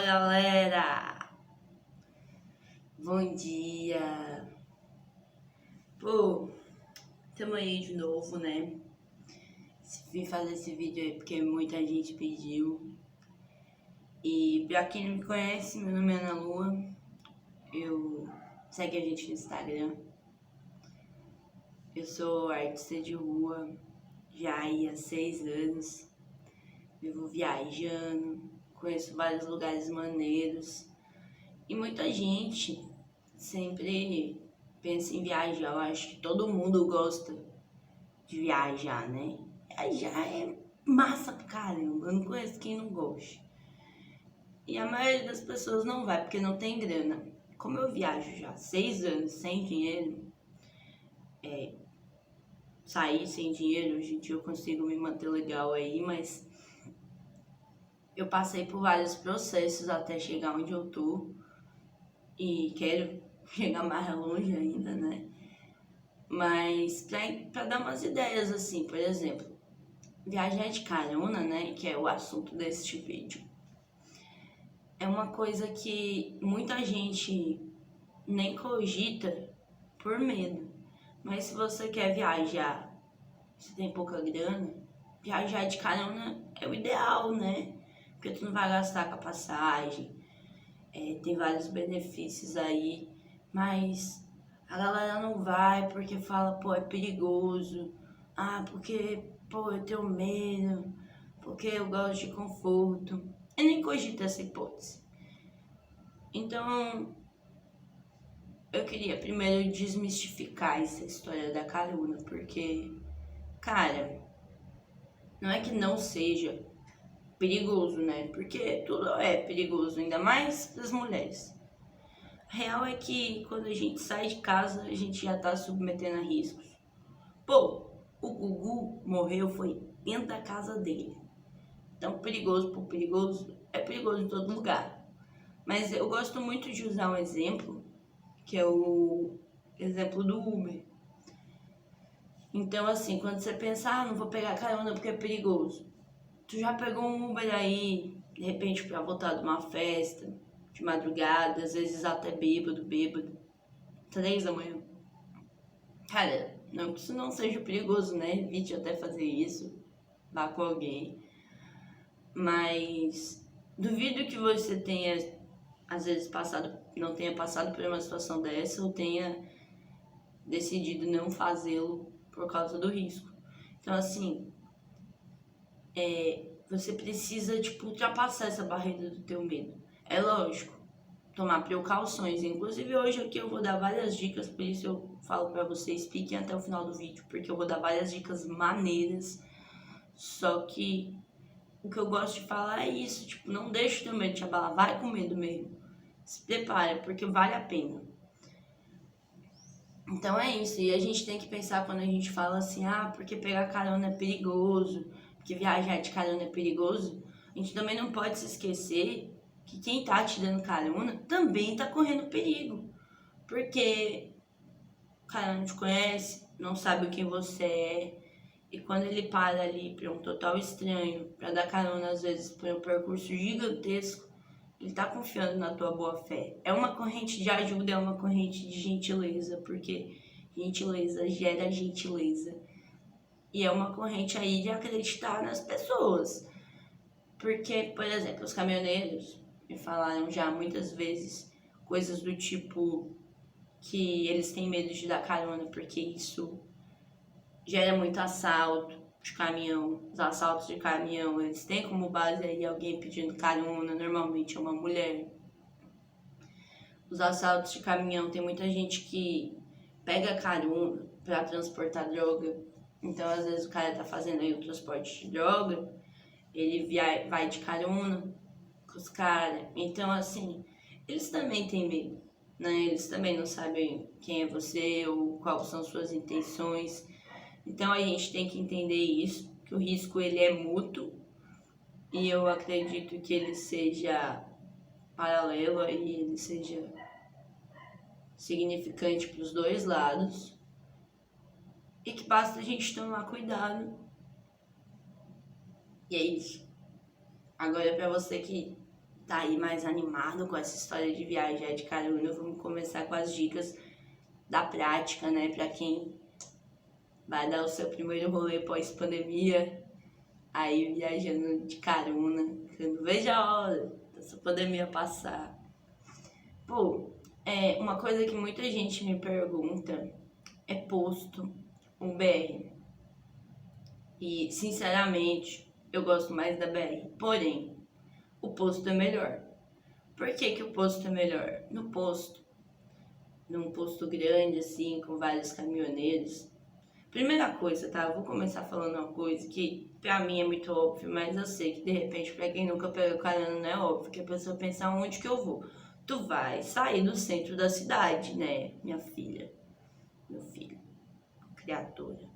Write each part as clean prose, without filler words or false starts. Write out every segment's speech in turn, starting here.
Fala galera, bom dia. Pô, tamo aí de novo, né? Vim fazer esse vídeo aí porque muita gente pediu. E pra quem não me conhece, meu nome é Ana Lua. Segue a gente no Instagram. Eu sou artista de rua já aí há 6 anos. Vivo viajando, conheço vários lugares maneiros. E muita gente sempre pensa em viajar. Eu acho que todo mundo gosta de viajar, né? Viajar é massa pra caramba. Eu não conheço quem não goste. E a maioria das pessoas não vai porque não tem grana. Como eu viajo já há 6 anos sem dinheiro, sair sem dinheiro, hoje em dia eu consigo me manter legal aí, mas eu passei por vários processos até chegar onde eu tô. E quero chegar mais longe ainda, né? Mas pra dar umas ideias assim, por exemplo, viajar de carona, né? Que é o assunto deste vídeo. É uma coisa que muita gente nem cogita por medo. Mas se você quer viajar, se tem pouca grana, viajar de carona é o ideal, né? Porque tu não vai gastar com a passagem. Tem vários benefícios aí, mas a galera não vai porque fala, pô, é perigoso, porque, pô, eu tenho medo, porque eu gosto de conforto. Eu nem cogito essa hipótese. Então, eu queria primeiro desmistificar essa história da carona, porque, cara, não é que não seja perigoso, né? Porque tudo é perigoso, ainda mais para as mulheres. A real é que quando a gente sai de casa, a gente já tá submetendo a riscos. Pô, o Gugu morreu foi dentro da casa dele. Então, perigoso por perigoso, é perigoso em todo lugar. Mas eu gosto muito de usar um exemplo, que é o exemplo do Uber. Então, assim, quando você pensa, não vou pegar carona porque é perigoso. Tu já pegou um Uber aí, de repente, pra voltar de uma festa, de madrugada, às vezes até bêbado, 3 da manhã. Cara, não que isso não seja perigoso, né? Evite até fazer isso, vá com alguém. Mas duvido que você tenha, às vezes, não tenha passado por uma situação dessa ou tenha decidido não fazê-lo por causa do risco. Então, assim, você precisa, tipo, ultrapassar essa barreira do teu medo. É lógico, tomar precauções. Inclusive, hoje aqui eu vou dar várias dicas, por isso eu falo pra vocês, fiquem até o final do vídeo, porque eu vou dar várias dicas maneiras. Só que o que eu gosto de falar é isso, tipo, não deixe o teu medo te abalar, vai com medo mesmo. Se prepara, porque vale a pena. Então é isso, e a gente tem que pensar quando a gente fala assim, porque pegar carona é perigoso, porque viajar de carona é perigoso, a gente também não pode se esquecer que quem tá te dando carona também tá correndo perigo. Porque o cara não te conhece, não sabe quem você é, e quando ele para ali para um total estranho, para dar carona às vezes por um percurso gigantesco, ele tá confiando na tua boa fé. É uma corrente de ajuda, é uma corrente de gentileza, porque gentileza gera gentileza. E é uma corrente aí de acreditar nas pessoas. Porque, por exemplo, os caminhoneiros me falaram já muitas vezes coisas do tipo que eles têm medo de dar carona porque isso gera muito assalto de caminhão. Os assaltos de caminhão, eles têm como base aí alguém pedindo carona, normalmente é uma mulher. Os assaltos de caminhão, tem muita gente que pega carona para transportar droga. Então, às vezes o cara tá fazendo aí o transporte de droga, ele vai de carona com os caras. Então, assim, eles também têm medo, né? Eles também não sabem quem é você ou quais são suas intenções. Então, a gente tem que entender isso, que o risco ele é mútuo e eu acredito que ele seja paralelo e ele seja significante para os dois lados e que basta a gente tomar cuidado. E é isso. Agora, para você que tá aí mais animado com essa história de viajar de carona, vamos começar com as dicas da prática, né? Pra quem vai dar o seu primeiro rolê pós-pandemia, aí viajando de carona, eu não vejo a hora dessa pandemia passar. Pô, uma coisa que muita gente me pergunta é posto BR. E, sinceramente, eu gosto mais da BR. Porém, o posto é melhor. Por que o posto é melhor? Num posto grande, assim, com vários caminhoneiros. Primeira coisa, tá? Eu vou começar falando uma coisa que pra mim é muito óbvio, mas eu sei que de repente pra quem nunca pegou carona não é óbvio, que a pessoa pensa onde que eu vou. Tu vai sair do centro da cidade, né, minha filha, meu filho, criatura.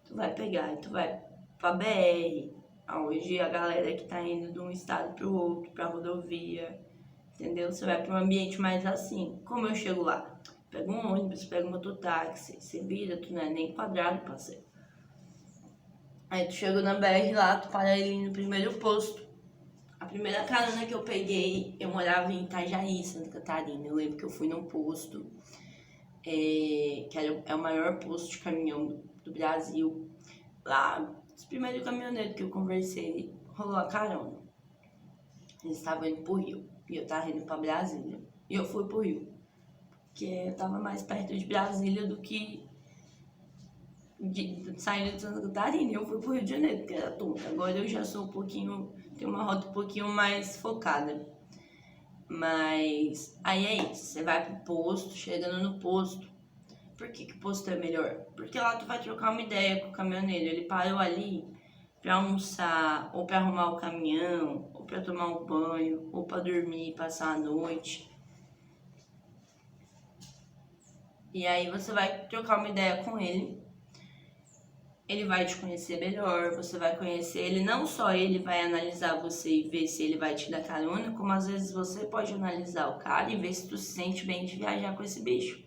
Tu vai pegar e tu vai pra BR, onde a galera que tá indo de um estado pro outro, pra rodovia, entendeu? Você vai pra um ambiente mais assim. Como eu chego lá? Pega um ônibus, pega um mototáxi, você vira, tu não é nem quadrado, parceiro. Aí tu chega na BR lá, tu para ali no primeiro posto. A primeira carona que eu peguei, eu morava em Itajaí, Santa Catarina. Eu lembro que eu fui num posto, que é o maior posto de caminhão do Brasil. Lá, os primeiros caminhoneiros que eu conversei, rolou a carona. Eles estavam indo pro Rio, e eu tava indo pra Brasília. E eu fui pro Rio, porque eu tava mais perto de Brasília do que saindo de Santa Catarina. E eu fui pro Rio de Janeiro, porque era tonta. Agora eu já sou tenho uma rota um pouquinho mais focada. Mas aí é isso, você vai pro posto, chegando no posto. Por que o posto é melhor? Porque lá tu vai trocar uma ideia com o caminhoneiro. Ele parou ali pra almoçar, ou pra arrumar o caminhão, ou pra tomar um banho, ou pra dormir, passar a noite. E aí você vai trocar uma ideia com ele. Ele vai te conhecer melhor, você vai conhecer ele, não só ele vai analisar você e ver se ele vai te dar carona, como às vezes você pode analisar o cara e ver se tu se sente bem de viajar com esse bicho.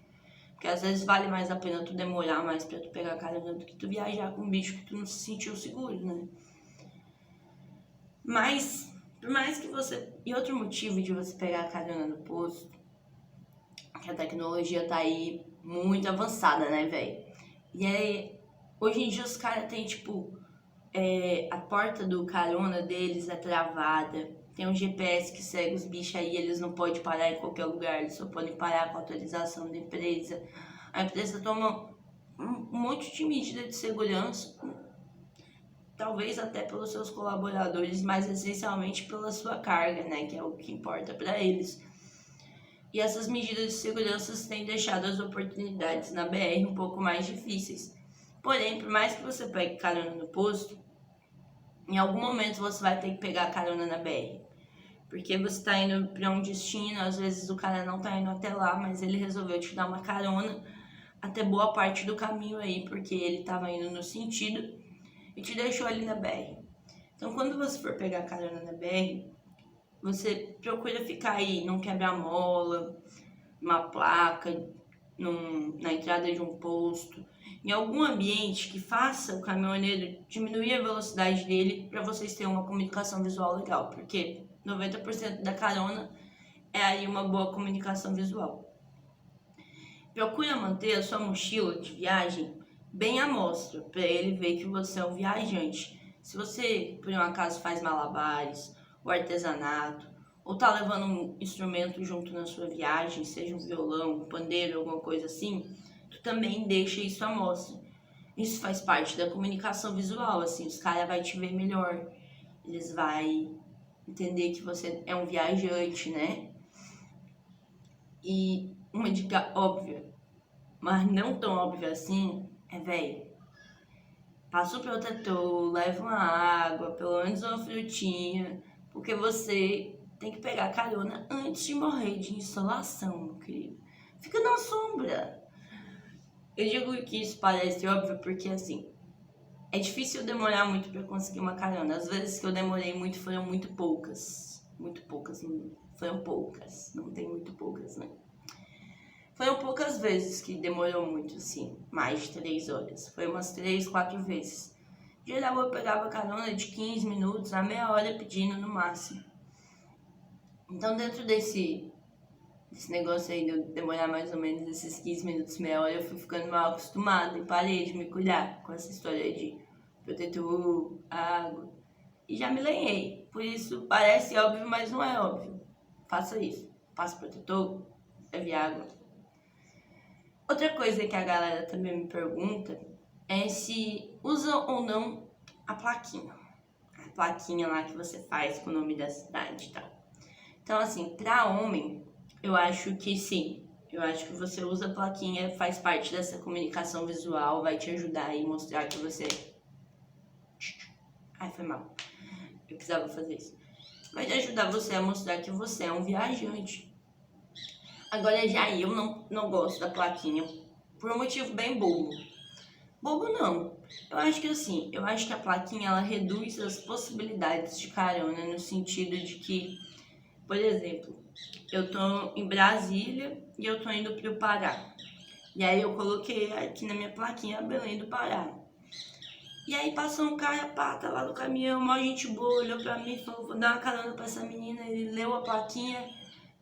Porque às vezes vale mais a pena tu demorar mais pra tu pegar carona do que tu viajar com um bicho que tu não se sentiu seguro, né? Mas, por mais que você... E outro motivo de você pegar carona no posto, que a tecnologia tá aí muito avançada, né, velho? E aí, hoje em dia os caras têm, tipo, a porta do carona deles é travada. Tem um GPS que segue os bichos aí, eles não podem parar em qualquer lugar, eles só podem parar com autorização da empresa. A empresa toma um monte de medida de segurança, talvez até pelos seus colaboradores, mas essencialmente pela sua carga, né, que é o que importa para eles. E essas medidas de segurança têm deixado as oportunidades na BR um pouco mais difíceis. Porém, por mais que você pegue carona no posto, em algum momento você vai ter que pegar carona na BR. Porque você está indo para um destino, às vezes o cara não está indo até lá, mas ele resolveu te dar uma carona até boa parte do caminho aí, porque ele estava indo no sentido e te deixou ali na BR. Então, quando você for pegar carona na BR, você procura ficar aí, não quebra-mola, uma placa, na entrada de um posto, em algum ambiente que faça o caminhoneiro diminuir a velocidade dele para vocês terem uma comunicação visual legal, porque 90% da carona é aí uma boa comunicação visual. Procura manter a sua mochila de viagem bem à mostra, para ele ver que você é um viajante. Se você, por um acaso, faz malabares, ou artesanato, ou tá levando um instrumento junto na sua viagem, seja um violão, um pandeiro, alguma coisa assim, tu também deixa isso à mostra. Isso faz parte da comunicação visual, assim, os caras vão te ver melhor, eles vão entender que você é um viajante, né? E uma dica óbvia, mas não tão óbvia assim, velho, passa o protetor, leva uma água, pelo menos uma frutinha, porque você tem que pegar carona antes de morrer de insolação, meu querido. Fica na sombra. Eu digo que isso parece óbvio porque, assim, é difícil demorar muito pra conseguir uma carona. Às vezes que eu demorei muito foram muito poucas. Muito poucas, foram poucas. Não tem muito poucas, né? Foram poucas vezes que demorou muito, assim, mais de 3 horas. Foi umas 3, 4 vezes. Em geral eu pegava carona de 15 minutos a meia hora pedindo no máximo. Então, dentro desse negócio aí de eu demorar mais ou menos esses 15 minutos, meia hora, eu fui ficando mal acostumada e parei de me cuidar com essa história de protetor, água. E já me lenhei. Por isso, parece óbvio, mas não é óbvio. Faça isso. Passe protetor, bebe água. Outra coisa que a galera também me pergunta é se usa ou não a plaquinha. A plaquinha lá que você faz com o nome da cidade e tal. Então, assim, pra homem, eu acho que sim. Eu acho que você usa a plaquinha, faz parte dessa comunicação visual, vai te ajudar e mostrar que você... Ai, foi mal. Eu precisava fazer isso. Vai te ajudar você a mostrar que você é um viajante. Agora, já eu não gosto da plaquinha por um motivo bem bobo. Bobo não. Eu acho que assim, eu acho que a plaquinha ela reduz as possibilidades de carona no sentido de que, por exemplo, eu tô em Brasília e eu tô indo pro Pará. E aí eu coloquei aqui na minha plaquinha Belém do Pará. E aí passou um cara pata lá no caminhão, mó gente boa, olhou pra mim e falou, vou dar uma carona pra essa menina. Ele leu a plaquinha,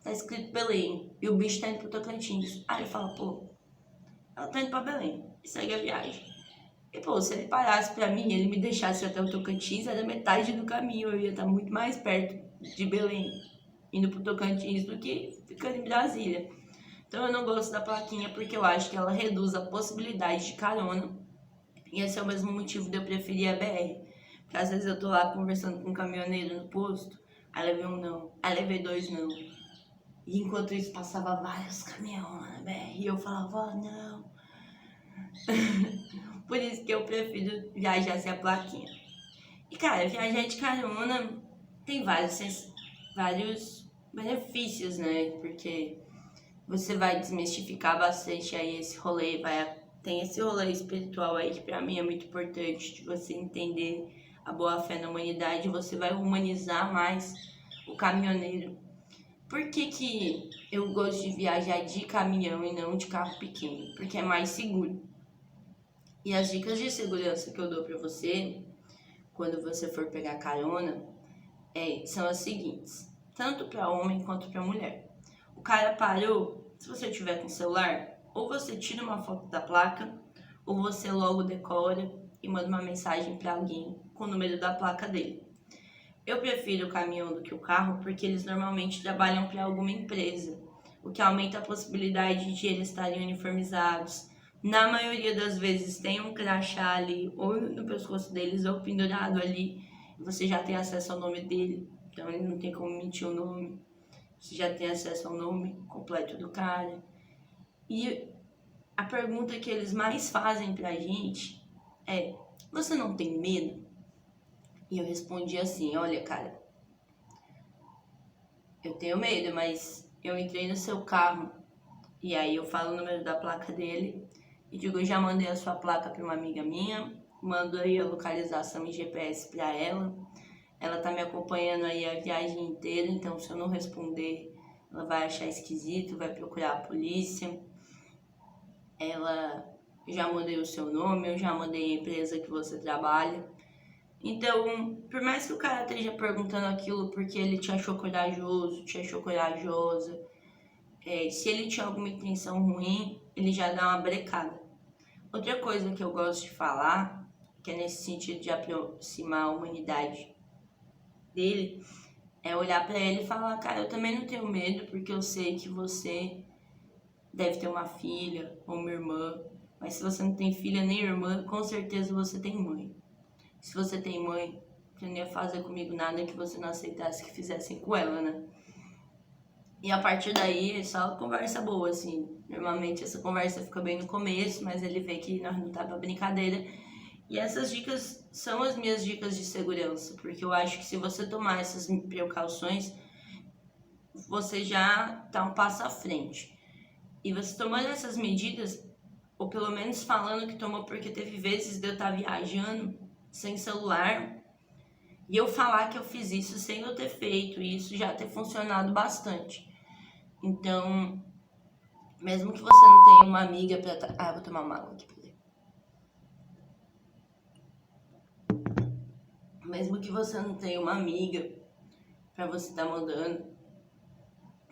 tá escrito Belém. E o bicho tá indo pro Tocantins. Aí ele fala, pô, ela tá indo pra Belém. E segue a viagem. E pô, se ele parasse pra mim e ele me deixasse até o Tocantins, era metade do caminho. Eu ia estar muito mais perto de Belém, indo pro Tocantins, do que ficando em Brasília. Então eu não gosto da plaquinha porque eu acho que ela reduz a possibilidade de carona. E esse é o mesmo motivo de eu preferir a BR. Porque às vezes eu tô lá conversando com um caminhoneiro no posto, aí levei um não, aí levei dois não. E enquanto isso passava vários caminhões na BR e eu falava, não. Por isso que eu prefiro viajar sem a plaquinha. E cara, viajar de carona tem vários benefícios, né? Porque você vai desmistificar bastante aí esse rolê, tem esse rolê espiritual aí que pra mim é muito importante, de você entender a boa fé na humanidade, você vai humanizar mais o caminhoneiro. Por que eu gosto de viajar de caminhão e não de carro pequeno? Porque é mais seguro. E as dicas de segurança que eu dou pra você, quando você for pegar carona, são as seguintes. Tanto para homem quanto para mulher. O cara parou, se você tiver com celular, ou você tira uma foto da placa, ou você logo decora e manda uma mensagem para alguém com o número da placa dele. Eu prefiro o caminhão do que o carro porque eles normalmente trabalham para alguma empresa, o que aumenta a possibilidade de eles estarem uniformizados. Na maioria das vezes tem um crachá ali, ou no pescoço deles, ou pendurado ali, e você já tem acesso ao nome dele, então ele não tem como mentir o nome. Você já tem acesso ao nome completo do cara. E a pergunta que eles mais fazem pra gente é, você não tem medo? E eu respondi assim, olha cara, eu tenho medo, mas eu entrei no seu carro e aí eu falo o número da placa dele e digo, eu já mandei a sua placa para uma amiga minha, mando aí a localização em GPS para ela. Ela tá me acompanhando aí a viagem inteira, então se eu não responder, ela vai achar esquisito, vai procurar a polícia. Ela já mandei o seu nome, eu já mandei a empresa que você trabalha. Então, por mais que o cara esteja perguntando aquilo porque ele te achou corajoso, te achou corajosa, se ele tinha alguma intenção ruim, ele já dá uma brecada. Outra coisa que eu gosto de falar, que é nesse sentido de aproximar a humanidade dele, é olhar pra ele e falar, cara, eu também não tenho medo, porque eu sei que você deve ter uma filha ou uma irmã, mas se você não tem filha nem irmã, com certeza você tem mãe. Se você tem mãe, você não ia fazer comigo nada que você não aceitasse que fizessem com ela, né? E a partir daí é só conversa boa, assim. Normalmente essa conversa fica bem no começo, mas ele vê que nós não tá pra brincadeira. E essas dicas são as minhas dicas de segurança, porque eu acho que se você tomar essas precauções, você já tá um passo à frente. E você tomando essas medidas, ou pelo menos falando que tomou, porque teve vezes de eu estar viajando sem celular e eu falar que eu fiz isso sem eu ter feito, e isso já ter funcionado bastante. Então, mesmo que você não tenha uma amiga pra... vou tomar uma água aqui, peraí. Mesmo que você não tenha uma amiga pra você estar mandando,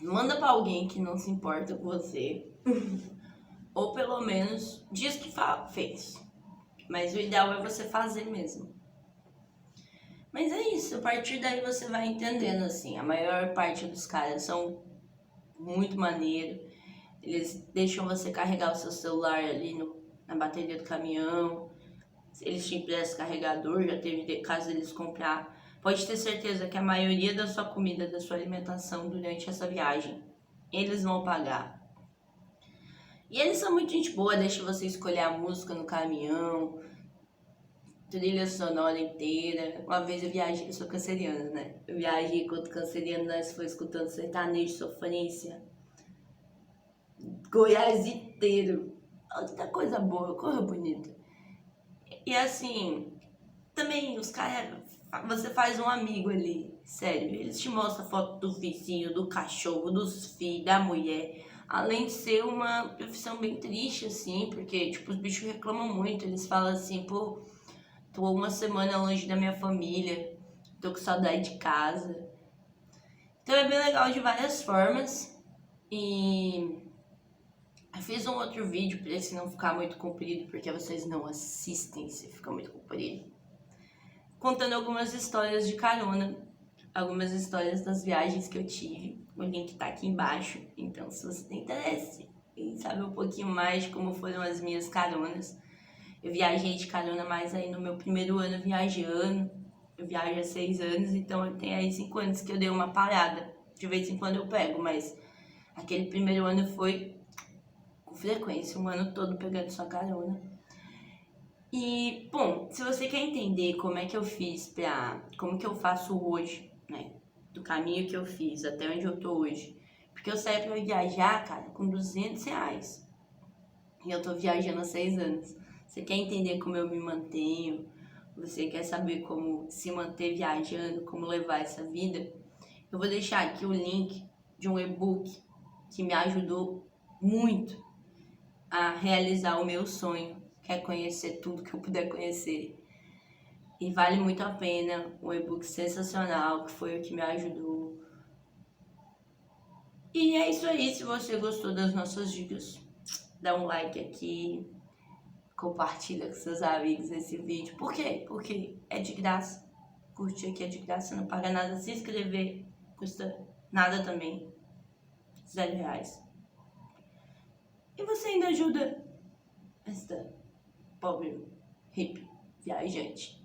Manda pra alguém que não se importa com você. Ou pelo menos diz que fez. Mas o ideal é você fazer mesmo. Mas é isso, a partir daí você vai entendendo assim. A maior parte dos caras são muito maneiro. Eles deixam você carregar o seu celular ali na bateria do caminhão. Eles te emprestam carregador, já teve caso deles comprar. Pode ter certeza que a maioria da sua comida, da sua alimentação durante essa viagem, eles vão pagar. E eles são muito gente boa, deixa você escolher a música no caminhão, trilha sonora inteira. Uma vez eu viajei, eu sou canceriana, né? Eu viajei enquanto canceriano, nós foi escutando sertanejo, sofrência, Goiás inteiro. Outra coisa boa, coisa bonita. E assim, também os caras, você faz um amigo ali, sério. Eles te mostram foto do vizinho, do cachorro, dos filhos, da mulher. Além de ser uma profissão bem triste, assim, porque, tipo, os bichos reclamam muito. Eles falam assim, pô, tô uma semana longe da minha família, tô com saudade de casa. Então é bem legal de várias formas. E eu fiz um outro vídeo pra esse não ficar muito comprido, porque vocês não assistem se fica muito comprido. Contando algumas histórias de carona, algumas histórias das viagens que eu tive. O link tá aqui embaixo, então se você tem interesse em saber um pouquinho mais de como foram as minhas caronas. Eu viajei de carona mais aí no meu primeiro ano viajando. Eu viajo há 6 anos, então tem aí 5 anos que eu dei uma parada. De vez em quando eu pego, mas aquele primeiro ano foi com frequência, um ano todo pegando sua carona. E, bom, se você quer entender como é que eu fiz como que eu faço hoje, né? Do caminho que eu fiz até onde eu tô hoje. Porque eu saí pra viajar, cara, com R$ 200. E eu tô viajando há 6 anos. Você quer entender como eu me mantenho? Você quer saber como se manter viajando, como levar essa vida? Eu vou deixar aqui o link de um e-book que me ajudou muito a realizar o meu sonho, que é conhecer tudo que eu puder conhecer. E vale muito a pena, um e-book sensacional, que foi o que me ajudou. E é isso aí, se você gostou das nossas dicas, dá um like aqui, compartilha com seus amigos esse vídeo. Por quê? Porque é de graça. Curtir aqui é de graça, não paga nada. Se inscrever custa nada também, R$ 0. E você ainda ajuda esta pobre hippie viajante.